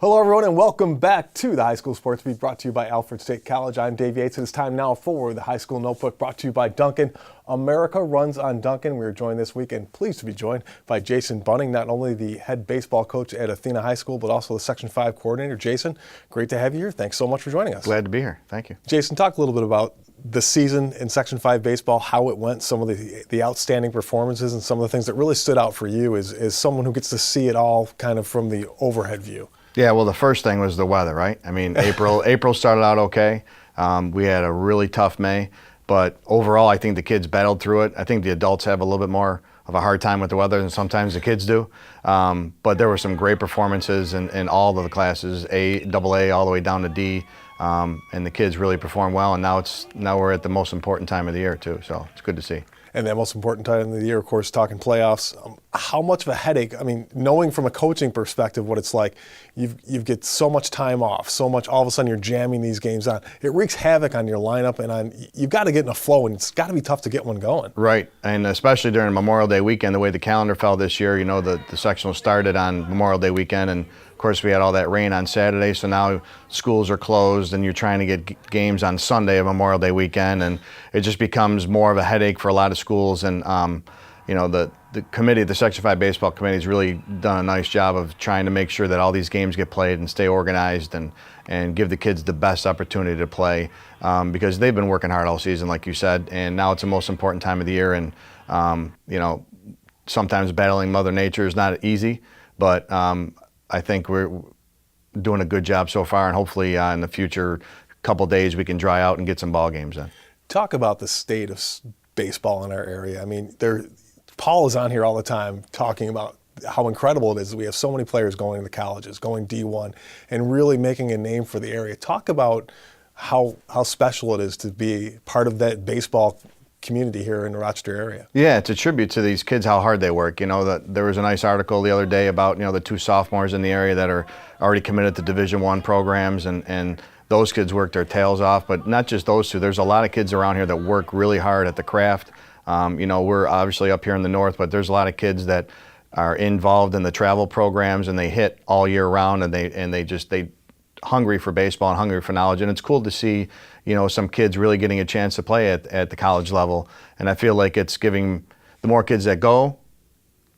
Hello everyone and welcome back to the High School Sports Beat, brought to you by Alfred State College. I'm Dave Yates. It is time now for the High School Notebook, brought to you by Dunkin. America runs on Dunkin. We are joined this week and pleased to be joined by Jason Bunting, not only the head baseball coach at Athena High School, but also the Section 5 coordinator. Jason, great to have you here. Thanks so much for joining us. Glad to be here. Thank you. Jason, talk a little bit about the season in Section 5 baseball, how it went, some of the outstanding performances, and some of the things that really stood out for you as someone who gets to see it all kind of from the overhead view. Yeah, well, the first thing was the weather, right? I mean, April started out okay. We had a really tough May, but overall, I think the kids battled through it. I think the adults have a little bit more of a hard time with the weather than sometimes the kids do. But there were some great performances in all of the classes, A, AA, all the way down to D. And the kids really performed well, and now we're at the most important time of the year too, so it's good to see. And that most important time of the year, of course, talking playoffs. How much of a headache, I mean, knowing from a coaching perspective what it's like, you get so much time off, so much, all of a sudden you're jamming these games on. It wreaks havoc on your lineup, and you've got to get in a flow, and it's got to be tough to get one going. Right, and especially during Memorial Day weekend, the way the calendar fell this year, you know, the sectional started on Memorial Day weekend, and of course we had all that rain on Saturday, so now schools are closed and you're trying to get games on Sunday of Memorial Day weekend, and it just becomes more of a headache for a lot of schools. And you know, the committee, the Section 5 baseball committee, has really done a nice job of trying to make sure that all these games get played and stay organized and give the kids the best opportunity to play, because they've been working hard all season, like you said, and now it's the most important time of the year. And you know, sometimes battling Mother Nature is not easy, but I think we're doing a good job so far, and hopefully in the future couple days we can dry out and get some ball games in. Talk about the state of baseball in our area. I mean, Paul is on here all the time talking about how incredible it is that we have so many players going to colleges, going D1, and really making a name for the area. Talk about how special it is to be part of that baseball community here in the Rochester area. Yeah, it's a tribute to these kids, how hard they work. You know, there was a nice article the other day about, you know, the 2 sophomores in the area that are already committed to Division I programs, and those kids work their tails off. But not just those 2. There's a lot of kids around here that work really hard at the craft. You know, we're obviously up here in the north, but there's a lot of kids that are involved in the travel programs, and they hit all year round, and they hungry for baseball and hungry for knowledge. And it's cool to see, you know, some kids really getting a chance to play at the college level. And I feel like it's giving the more kids that go,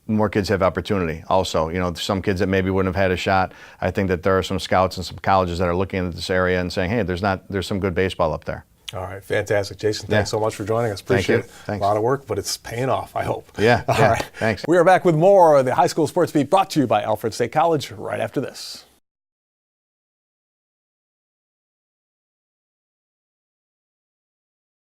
the more kids have opportunity also. You know, some kids that maybe wouldn't have had a shot. I think that there are some scouts and some colleges that are looking at this area and saying, hey, there's some good baseball up there. All right, fantastic. Jason, thanks so much for joining us. Appreciate it. Thanks. A lot of work, but it's paying off, I hope. Yeah, All right. Thanks. We are back with more of the High School Sports Beat, brought to you by Alfred State College, right after this.